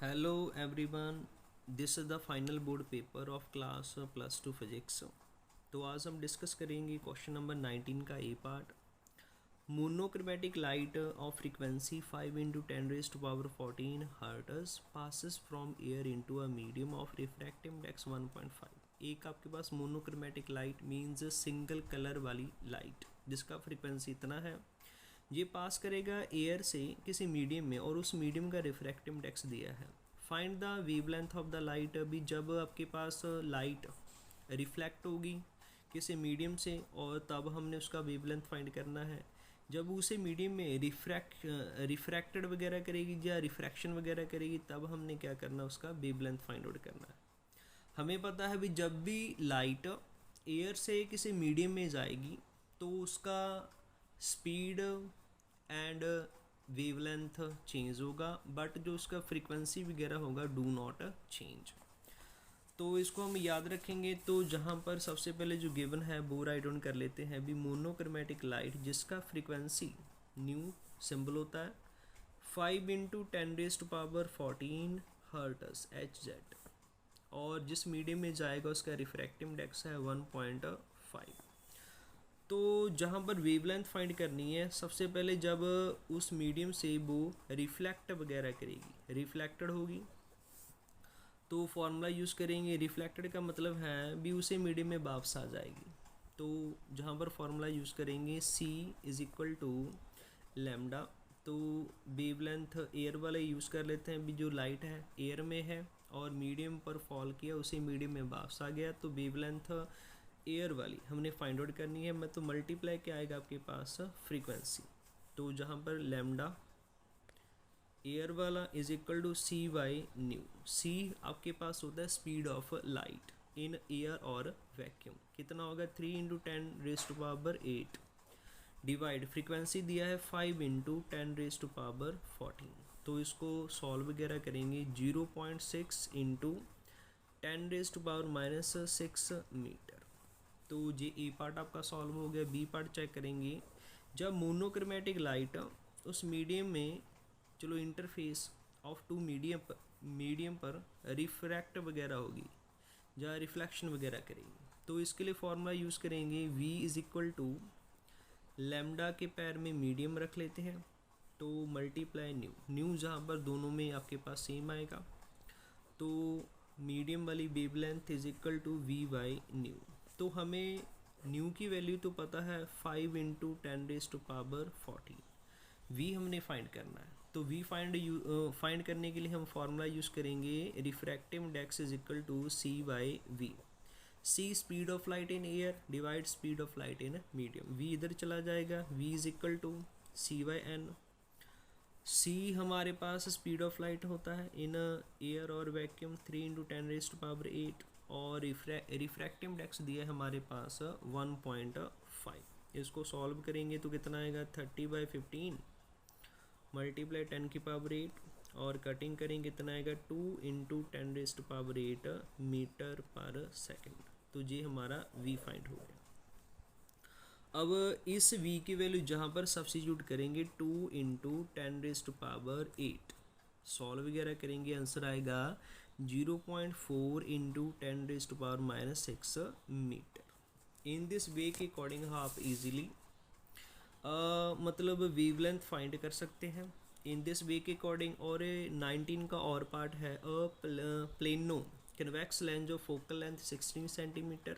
Hello everyone, this is the final board paper of class +2 physics. तो आज हम discuss करेंगे क्वेश्चन नंबर 19 का A part. Monochromatic light of frequency 5 × 10⁻14 hertz passes from air into a medium of refractive index 1.5। एक आपके पास monochromatic light means single colour वाली light जिसका फ्रीक्वेंसी इतना है, ये पास करेगा एयर से किसी मीडियम में और उस मीडियम का रिफ्रैक्टिव इंडेक्स दिया है। Find the wavelength of the light. अभी जब आपके पास लाइट रिफ्लेक्ट होगी किसी मीडियम से और तब हमने उसका वेवलेंथ फाइंड करना है। जब उसे मीडियम में रिफ्रैक्टेड वगैरह करेगी या रिफ्रैक्शन वगैरह करेगी तब हमने क्या करना, उसका वेवलेंथ फाइंड आउट करना है। हमें पता है भी जब भी लाइट एयर से किसी मीडियम में जाएगी तो उसका स्पीड एंड वेवलेंथ चेंज होगा, बट जो उसका फ्रीक्वेंसी वगैरह होगा डू नॉट चेंज। तो इसको हम याद रखेंगे। तो जहाँ पर सबसे पहले जो गिवन है वो राइट डाउन कर लेते हैं। भी मोनोक्रोमेटिक लाइट जिसका फ्रीक्वेंसी न्यू सिंबल होता है 5 × 10⁻14 हर्ट्ज HZ, और जिस मीडियम में जाएगा उसका रिफ्रैक्टिव इंडेक्स है 1.5। तो जहाँ पर वेवलेंथ फाइंड करनी है, सबसे पहले जब उस मीडियम से वो रिफ्लेक्ट वगैरह करेगी, रिफ्लेक्टेड होगी तो फॉर्मूला यूज़ करेंगे। रिफ्लेक्टेड का मतलब है भी उसे मीडियम में वापस आ जाएगी। तो जहाँ पर फॉर्मूला यूज़ करेंगे C = लैम्डा। तो वेवलेंथ एयर वाले यूज़ कर लेते हैं। भी जो लाइट है एयर में है और मीडियम पर फॉल किया, उसी मीडियम में वापस आ गया, तो वेवलेंथ एयर वाली हमने फाइंड आउट करनी है। मैं तो मल्टीप्लाई क्या आएगा आपके पास फ्रीक्वेंसी। तो जहाँ पर लैम्डा एयर वाला = CY/न्यू। C आपके पास होता है speed of light in air और वैक्यूम। कितना होगा 3 × 10⁸ डिवाइड फ्रीक्वेंसी दिया है 5 × 10⁻14। तो इसको सॉल्व वगैरह करेंगे 0.6 × 10⁻⁻6 मीटर। तो ये ए पार्ट आपका सॉल्व हो गया। बी पार्ट चेक करेंगे। जब मोनोक्रोमेटिक लाइट उस मीडियम में, चलो इंटरफेस ऑफ टू मीडियम पर रिफ्रैक्ट वगैरह होगी या रिफ्लेक्शन वगैरह करेगी, तो इसके लिए फॉर्मूला यूज़ करेंगे V लैम्डा के पैर में मीडियम रख लेते हैं, तो मल्टीप्लाई न्यू जहाँ पर दोनों में आपके पास सेम आएगा। तो मीडियम वाली वेवलेंथ = V/न्यू। तो हमें न्यू की वैल्यू तो पता है 5 × 10⁻14। V हमने फाइंड करना है। तो V फाइंड करने के लिए हम फार्मूला यूज़ करेंगे refractive index = C/V। C speed of light in air divide speed of light in medium. V इधर चला जाएगा, V = C/N। C हमारे पास स्पीड ऑफ लाइट होता है इन एयर और वैक्यूम 3 × 10⁸, और रिफ्रैक्टिव इंडेक्स दिया है हमारे पास 1.5। इसको सॉल्व करेंगे तो कितना आएगा 30/15 मल्टीप्लाई 10⁸, और कटिंग करेंगे कितना आएगा 2 × 10⁸ मीटर पर सेकेंड। तो ये हमारा V फाइंड हो गया। अब इस V की वैल्यू जहाँ पर सब्स्टिट्यूट करेंगे 2 × 10⁸, सॉल्व वगैरह करेंगे, आंसर आएगा 0.4 × 10⁻⁻6 मीटर। इन दिस वे के अकॉर्डिंग आप इजीली मतलब वेवलेंथ फाइंड कर सकते हैं इन दिस वे के अकॉर्डिंग। और 19 का और पार्ट है plano convex lens of focal length 16 centimetre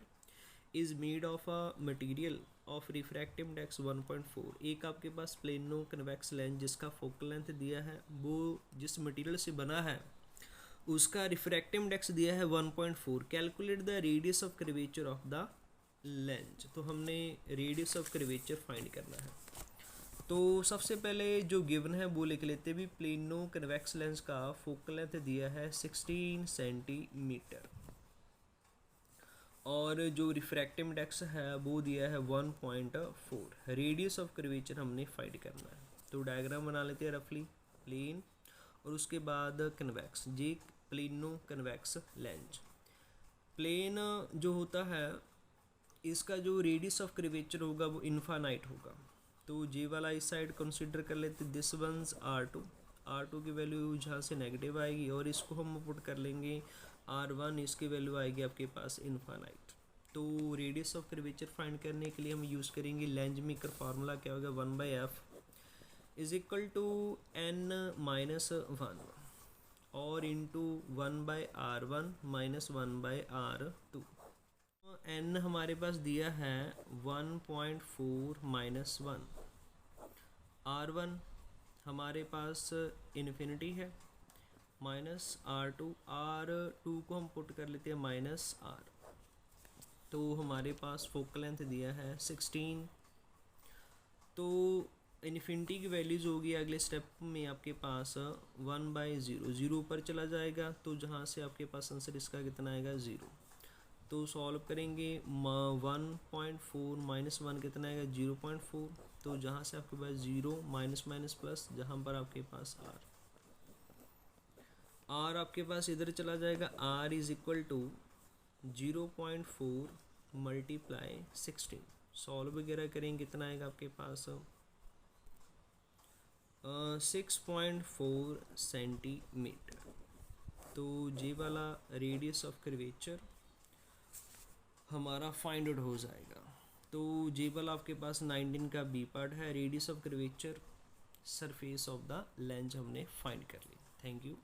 is made of a material of refractive index 1.4। एक आपके पास प्लेनो कन्वेक्स लेंस जिसका फोकल लेंथ दिया है, वो जिस मटीरियल से बना है उसका रिफ्रैक्टिव इंडेक्स दिया है 1.4। Calculate the radius of curvature of the lens. तो हमने रेडियस ऑफ कर्वेचर फाइंड करना है। तो सबसे पहले जो गिवन है वो लिख लेते भी। प्लेनो कन्वेक्स लेंस का फोकल लेंथ दिया है 16 सेंटीमीटर और जो रिफ्रैक्टिव इंडेक्स है वो दिया है 1.4। रेडियस ऑफ कर्वेचर हमने फाइंड करना है। तो डायग्राम बना लेते हैं रफली। प्लेन और उसके बाद कन्वेक्स, जी प्लेनो कन्वेक्स लेंस। प्लेन जो होता है इसका जो रेडियस ऑफ कर्वेचर होगा वो इनफाइनाइट होगा। तो जे वाला इस साइड कंसिडर कर लेते, दिस वंस R2 R2 की वैल्यू जहाँ से नेगेटिव आएगी और इसको हम पुट कर लेंगे R1, इसकी वैल्यू आएगी आपके पास इनफाइनाइट। तो रेडियस ऑफ कर्वेचर फाइंड करने के लिए हम यूज़ करेंगे लेंजमेकर फार्मूला, क्या होगा 1/f is equal to n-1 और into 1/r1 minus 1/r2। n हमारे पास दिया है 1.4 माइनस 1, r1 हमारे पास इन्फिनिटी है, माइनस r2 को हम पुट कर लेते हैं माइनस r। तो हमारे पास फोकल लेंथ दिया है 16। तो इन्फिनिटी की वैल्यूज़ होगी अगले स्टेप में आपके पास 1/0, 0 ऊपर चला जाएगा, तो जहाँ से आपके पास आंसर इसका कितना आएगा 0। तो सॉल्व करेंगे 1.4 माइनस 1 कितना आएगा 0.4। तो जहाँ से आपके पास 0 माइनस माइनस प्लस, जहाँ पर आपके पास r आपके पास इधर चला जाएगा, r is equal to 0.4 multiply 16। Solve वगैरह करेंगे कितना आएगा आपके पास 6.4 सेंटीमीटर। तो ये वाला रेडियस ऑफ कर्वेचर हमारा फाइंड आउट हो जाएगा। तो ये वाला आपके पास 19 का बी पार्ट है, radius of curvature surface of the lens हमने फाइंड कर ली। Thank you.